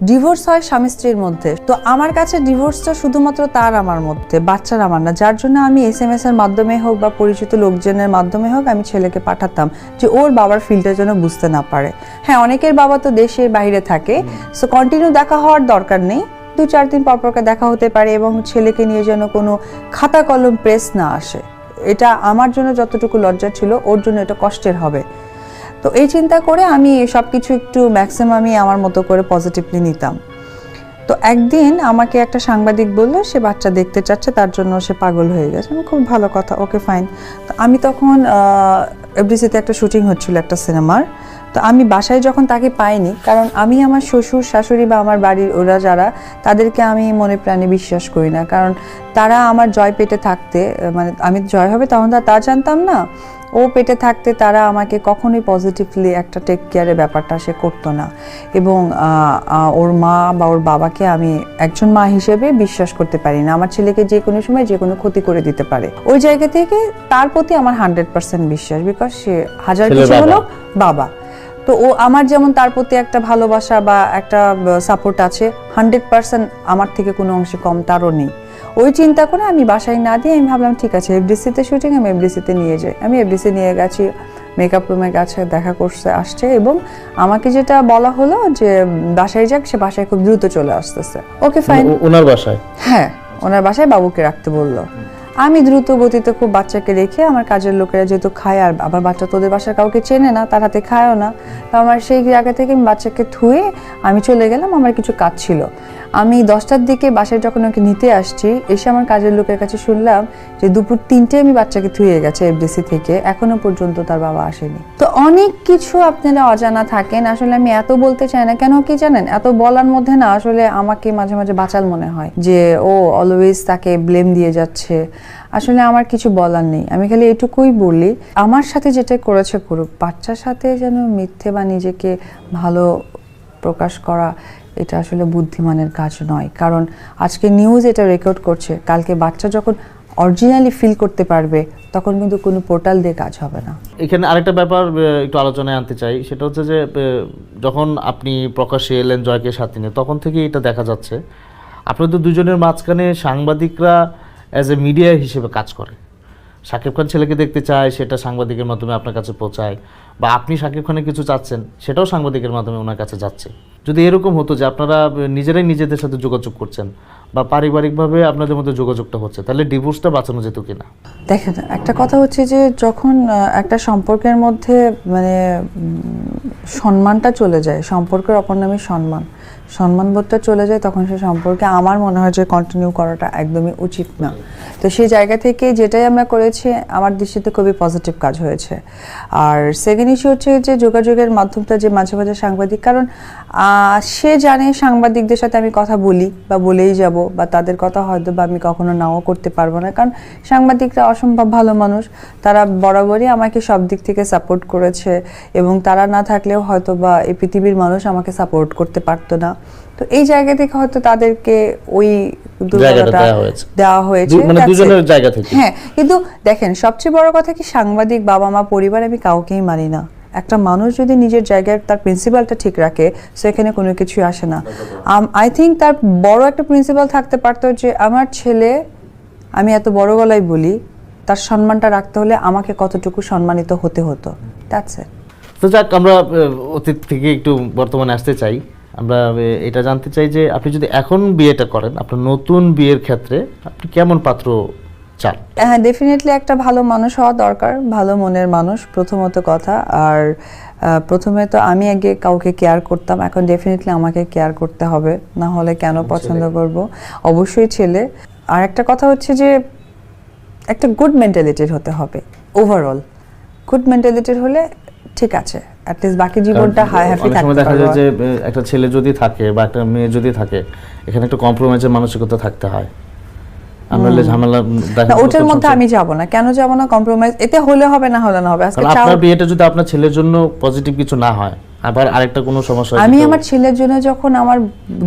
Divorce হয় স্বামী স্ত্রীর মধ্যে। তো আমার কাছে ডিভোর্সটা শুধুমাত্র তার আমার মধ্যে, বাচ্চার আমার না, যার জন্য আমি SMS এর মাধ্যমে হোক বা পরিচিত লোকজনের মাধ্যমে হোক আমি ছেলেকে পাঠাতাম যে ওর বাবার ফিলটা যেন বুঝতে না পারে। হ্যাঁ, অনেকের বাবা তো দেশের বাইরে থাকে, সো কন্টিনিউ দেখা হওয়ার দরকার নেই, 2-4 দিন পর পর দেখা হতে পারে, এবং ছেলেকে নিয়ে যেন কোনো খাতা কলম প্রেস না আসে। এটা আমার জন্য যতটুকু লজ্জা ছিল ওর জন্য এটা কষ্টের হবে। তো এই চিন্তা করে আমি সব কিছু একটু ম্যাক্সিমামই আমার মতো করে পজিটিভলি নিতাম। তো একদিন আমাকে একটা সাংবাদিক বললো সে বাচ্চা দেখতে চাচ্ছে, তার জন্য সে পাগল হয়ে গেছে। আমি খুব ভালো কথা, ওকে ফাইন। তো আমি তখন FDC-তে একটা শুটিং হচ্ছিল একটা সিনেমার। তো আমি বাসায় যখন তাকে পাইনি, কারণ আমি আমার শ্বশুর শাশুড়ি বা আমার বাড়ির ওরা যারা, তাদেরকে আমি মনে প্রাণে বিশ্বাস করি না, কারণ তারা আমার জয় পেটে থাকতে, মানে আমি জয় হবে তখন তা জানতাম না, ও পেটে থাকতে তারা আমাকে কখনোই পজিটিভলি একটা টেক কেয়ারের ব্যাপারটা সে করতো না। এবং ওর মা বা ওর বাবাকে আমি একজন মা হিসেবে বিশ্বাস করতে পারি না। আমার ছেলেকে যে কোনো সময় যে কোনো ক্ষতি করে দিতে পারে। ওই জায়গা থেকে তার প্রতি আমার 100% বিশ্বাস, বিকজ সে হাজার কিছু হলো বাবা। তো ও আমার যেমন তার প্রতি একটা ভালোবাসা বা একটা সাপোর্ট আছে, 100% আমার থেকে কোনো অংশে কম তারও নেই। ওই চিন্তা করে আমি বাসায় না দিয়ে আমি ভাবলাম ঠিক আছে FDC-তে শুটিং, আমি FDC-তে নিয়ে যাই। আমি FDC নিয়ে গেছি, মেকআপ রুমে গেছে, দেখা করছে, আসছে, এবং আমাকে যেটা বলা হলো যে বাসায় যাক, সে বাসায় খুব দ্রুত চলে আসতেছে। Okay fine. ওনার বাসায়? হ্যাঁ, ওনার বাসায় বাবুকে রাখতে বললো। আমি দ্রুত গতিতে খুব বাচ্চাকে রেখে, আমার কাজের লোকেরা যেহেতু খায়, আর আবার বাচ্চা তোদের বাসার কাউকে চেনে না, তার হাতে খায়ও না, তো আমার সেই জায়গা থেকে আমি বাচ্চাকে থুয়ে আমি চলে গেলাম। আমার কিছু কাজ ছিল। আমি 10টার দিকে বাসায় যখন ওকে নিতে আসছি, এসে আমার কাজের লোকের কাছে শুনলাম যে দুপুর 3টে আমি বাচ্চাকে থুয়ে গেছে FDC থেকে, এখনো পর্যন্ত তার বাবা আসেনি। তো অনেক কিছু আপনারা অজানা থাকেন। আসলে আমি এত বলতে চাই না, কেন কি জানেন, এত বলার মধ্যে না আসলে আমাকে মাঝে মাঝে বাচাল মনে হয় যে ও অলওয়েজ তাকে ব্লেম দিয়ে যাচ্ছে। আসলে আমার কিছু বলার নেই, আমি খালি এটুকুই বলি, আমার সাথে যেটা করেছে করুক, বাচ্চার সাথে যেন মিথ্যে বা নিজেকে ভালো প্রকাশ করা, এটা আসলে বুদ্ধিমানের কাজ নয়। কারণ আজকে নিউজ এটা রেকর্ড করছে, কালকে বাচ্চা যখন অরিজিনালি ফিল করতে পারবে তখন কিন্তু কোনো পোর্টাল দিয়ে কাজ হবে না। এখানে আরেকটা ব্যাপার একটু আলোচনায় আনতে চাই, সেটা হচ্ছে যে যখন আপনি প্রকাশ্যে এলেন জয়কে সাথে নিয়ে, তখন থেকে এটা দেখা যাচ্ছে আপনাদের দুজনের মাঝখানে সাংবাদিকরা অ্যাজ এ মিডিয়া হিসেবে কাজ করে। শাকিব খান ছেলেকে দেখতে চায়, সেটা সাংবাদিকের মাধ্যমে আপনার কাছে পৌঁছায়, বা আপনি শাকিব খানের কিছু চাচ্ছেন, সেটাও সাংবাদিকের মাধ্যমে ওনার কাছে যাচ্ছে। যদি এরকম হতো যে আপনারা নিজেরাই নিজেদের সাথে যোগাযোগ করছেন বা পারিবারিকভাবে আপনাদের মধ্যে যোগাযোগটা হচ্ছে, তাহলে ডিভোর্সটা বাঁচানো যেত কিনা? দেখেন, একটা কথা হচ্ছে যে যখন একটা সম্পর্কের মধ্যে মানে সম্মানটা চলে যায়, সম্পর্কের অপর নামে সম্মানবোধটা চলে যায়, তখন সে সম্পর্কে আমার মনে হয় যে কন্টিনিউ করাটা একদমই উচিত না। তো সেই জায়গা থেকে যেটাই আমরা করেছি আমার দৃষ্টিতে খুবই পজিটিভ কাজ হয়েছে। আর সেকেন্ড ইস্যু হচ্ছে যে যোগাযোগের মাধ্যমটা যে মাঝে মাঝে সাংবাদিক, কারণ সে জানে সাংবাদিকদের সাথে আমি কথা বলি বা বলেই যাব, বা তাদের কথা হয়তো বা আমি কখনো নাও করতে পারবো না, কারণ সাংবাদিকরা অসম্ভব ভালো মানুষ, তারা বরাবরই আমাকে সব দিক থেকে সাপোর্ট করেছে, এবং তারা না থাকলেও হয়তো বা এই পৃথিবীর মানুষ আমাকে সাপোর্ট করতে পারতো না। তো এই জায়গা থেকে হয়তো তাদেরকে ওই দুর্বলতা দেওয়া হয়েছে, মানে দুজনের জায়গা থেকে। হ্যাঁ, কিন্তু দেখেন সবচেয়ে বড় কথা কি, সাংবাদিক, বাবা মা, পরিবার, আমি কাউকেই মানি না। একটা মানুষ যদি নিজের জায়গায় তার প্রিন্সিপালটা ঠিক রাখে, সেখানে কোনো কিছুই আসে না। আই থিঙ্ক তার বড় একটা প্রিন্সিপাল থাকতে পারতো যে আমার ছেলে, আমি এত বড় গলায় বলি, তার সম্মানটা রাখতে হলে আমাকে কতটুকু সম্মানিত হতে হতো। That's it. তো যাক, আমরা অতীত থেকে একটু বর্তমানে আসতে চাই। আমরা এটা জানতে চাই যে আপনি যদি এখন বিয়েটা করেন, আপনার নতুন বিয়ের ক্ষেত্রে আপনি কেমন পাত্র চান? হ্যাঁ, ডেফিনেটলি একটা ভালো মানুষ হওয়া দরকার, ভালো মনের মানুষ প্রথমত কথা। আর প্রথমে তো আমি আগে কাউকে কেয়ার করতাম, এখন ডেফিনেটলি আমাকে কেয়ার করতে হবে, না হলে কেন পছন্দ করব? অবশ্যই ছেলে। আর একটা কথা হচ্ছে যে একটা গুড মেন্টালিটির হতে হবে। ওভারঅল গুড মেন্টালিটির হলে ঠিক আছে, অ্যাটলিস্ট বাকি জীবনটা হাই হ্যাপি থাকতে পারবে। দেখা যায় যে একটা ছেলে যদি থাকে বা একটা মেয়ে যদি থাকে, এখানে একটা কম্প্রোমাইজের মানসিকতা থাকতে হয়। আমরা ঝামেলা দেখা, ওটার মধ্যে আমি যাব না। কেন যাব না? কম্প্রোমাইজ এতে হলে হবে, না হলে না হবে। আজকে আপনার বিয়েটা যদি আপনার ছেলের জন্য পজিটিভ কিছু না হয়, আবার আরেকটা কোনো সমস্যা হয়েছে আমি তো? আমার ছেলের জন্য যখন আমার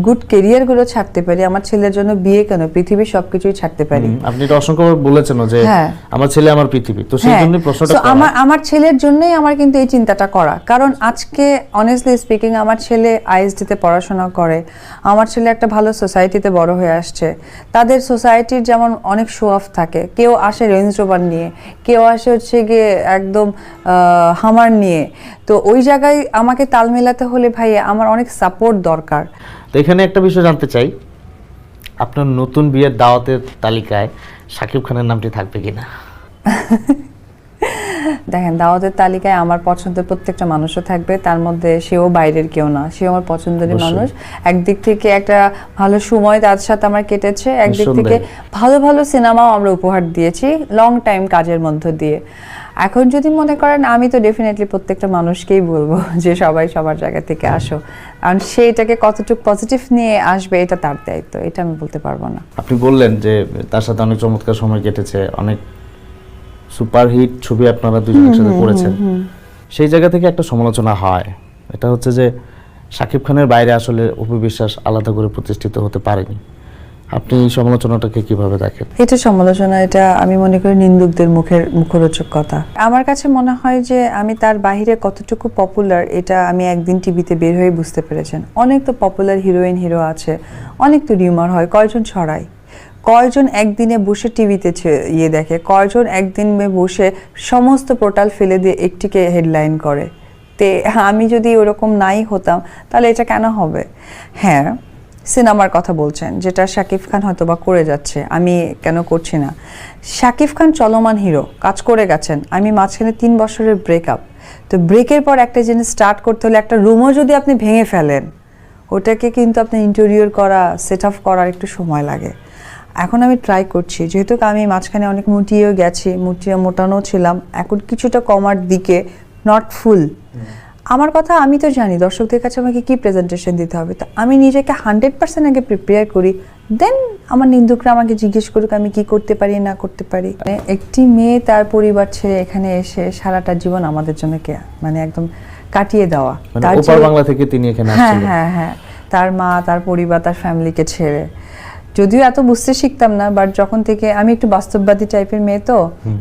গুড ক্যারিয়ার গুলো ছাড়তে পারি, আমার ছেলের জন্য বিয়ে কেন, পৃথিবীর সবকিছুই ছাড়তে পারি। আপনি এটা অসংখ্যবার বলেছেন যে হ্যাঁ। আমার ছেলে আমার পৃথিবী, তো সেই হ্যাঁ, জন্য প্রশ্নটা so করা। আমার ছেলের জন্যই আমার কিন্তু এই চিন্তাটা করা, কারণ আজকে অনেস্টলি স্পিকিং আমার ছেলে আইএসডিতে পড়াশোনা করে, আমার ছেলে একটা ভালো সোসাইটিতে বড় হয়ে আসছে। তাদের সোসাইটির যেমন অনেক শো অফ থাকে, কেউ আসে রেঞ্জ রোভার নিয়ে, কেউ আসে হচ্ছে গিয়ে একদম হামার নিয়ে। তো ওই জায়গায় আমাকে তাল মেলাতে হলে ভাই আমার অনেক সাপোর্ট দরকার। তো এখানে একটা বিষয় জানতে চাই, আপনার নতুন বিয়ের দাওয়াতের তালিকায় শাকিব খানের নামটি থাকবে কিনা? দেখেন, দাওয়াতের তালিকায় আমার পছন্দের প্রত্যেকটা মানুষও থাকবে, তার মধ্যে সেও বাইরের কেউ না, সেও আমার পছন্দেরই অবশ্যই। মানুষ। একদিক থেকে একটা ভালো সময় তার সাথে আমার কেটেছে, একদিক থেকে নিঃসন্দেহে। ভালো ভালো সিনেমাও আমরা উপহার দিয়েছি লং টাইম কাজের মধ্য দিয়ে। এখন যদি মনে করেন, আমি তো ডেফিনেটলি প্রত্যেকটা মানুষকেই বলবো যে সবাই সবার জায়গা থেকে আসো, কারণ সেইটাকে কতটুকু পজিটিভ নিয়ে আসবে এটা তার দায়িত্ব, এটা আমি বলতে পারবো না। আপনি বললেন যে তার সাথে অনেক চমৎকার সময় কেটেছে, অনেক সুপারহিট ছবি আপনারা দুজন একসাথে করেছেন। সেই জায়গা থেকে একটা সমালোচনা হয়, এটা হচ্ছে যে শাকিব খানের বাইরে আসলে অপু বিশ্বাস আলাদা করে প্রতিষ্ঠিত হতে পারেনি। আপনি এই সমালোচনাটাকে কিভাবে দেখেন? এটা সমালোচনা, এটা আমি মনে করি নিন্দুকদের মুখরোচক কথা। আমার কাছে মনে হয় যে আমি তার বাহিরে কতটুকু পপুলার এটা আমি একদিন টিভিতে বের হয়ে বুঝতে পেরেছেন। অনেক তো পপুলার হিরোইন হিরো আছে, অনেক তো রিউমার হয়, কয়জন ছড়ায়, কয়জন একদিনে বসে টিভিতে দেখে, কয়জন একদিনে বসে সমস্ত পোর্টাল ফেলে দিয়ে একটিকে হেডলাইন করে। তে আমি যদি ওরকম নাই হতাম তাহলে এটা কেন হবে? হ্যাঁ, সিনেমার কথা বলছেন, যেটা শাকিব খান হয়তো বা করে যাচ্ছে, আমি কেন করছি না। শাকিব খান চলমান হিরো, কাজ করে গেছেন, আমি মাঝখানে 3 বছরের ব্রেকআপ। তো ব্রেকের পর একটা জিনিস স্টার্ট করতে হলে একটা রুমও যদি আপনি ভেঙে ফেলেন, ওটাকে কিন্তু আপনি ইন্টেরিয়র করা, সেট আপ করার একটু সময় লাগে। এখন আমি ট্রাই করছি, যেহেতু আমি মাঝখানে অনেক মুটিয়েও গেছি, মোটানো ছিলাম, এখন কিছুটা কমার দিকে, নট ফুল। আমার কথা আমি তো জানি দর্শকদের কাছে আমাকে কি প্রেজেন্টেশন দিতে হবে, তো আমি নিজেকে 100% আগে প্রিপেয়ার করি, দেন আমার নিন্দুকরা আমাকে জিজ্ঞেস করুক আমি কি করতে পারি না করতে পারি। একটি মেয়ে তার পরিবার ছেড়ে এখানে এসে সারাটা জীবন আমাদের জন্য মানে একদম কাটিয়ে দেওয়া, মানে তার ওপার বাংলা থেকে তিনি এখানে হ্যাঁ আসছিলেন। হ্যাঁ হ্যাঁ, তার মা, তার পরিবার, তার ফ্যামিলিকে ছেড়ে। যদিও এত বুঝতে শিখতাম না, বাট যখন থেকে আমি একটু বাস্তববাদী টাইপের মেয়ে,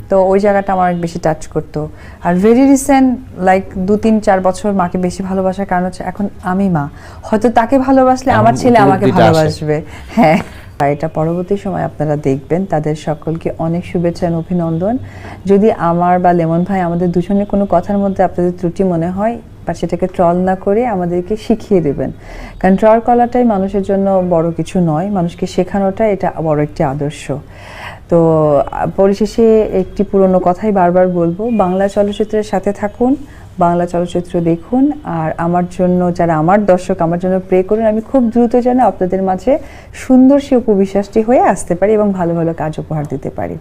তো ওই জায়গাটা আমার অনেক বেশি টাচ করতো। আর ভেরি রিসেন্ট লাইক 2-3-4 বছর মাকে বেশি ভালোবাসার কারণ হচ্ছে এখন আমি মা, হয়তো তাকে ভালোবাসলে আমার ছেলে আমাকে ভালোবাসবে। হ্যাঁ, এটা পরবর্তী সময় আপনারা দেখবেন। তাদের সকলকে অনেক শুভেচ্ছা এবং অভিনন্দন। যদি আমার বা লেমন ভাই আমাদের দুজনের কোনো কথার মধ্যে আপনাদের ত্রুটি মনে হয়, বা সেটাকে ট্রল না করে আমাদেরকে শিখিয়ে দেবেন, কারণ ট্রল করাটাই মানুষের জন্য বড় কিছু নয়, মানুষকে শেখানোটা এটা বড় একটি আদর্শ। তো পরিশেষে একটি পুরনো কথাই বারবার বলবো, বাংলা চলচ্চিত্রের সাথে থাকুন, বাংলা চলচ্চিত্র দেখুন, আর আমার জন্য, যারা আমার দর্শক, আমার জন্য প্রে করুন। আমি খুব দ্রুত যেন আপনাদের মাঝে সুন্দর সে উপবিশ্বাসটি হয়ে আসতে পারি এবং ভালো ভালো কাজ উপহার দিতে পারি।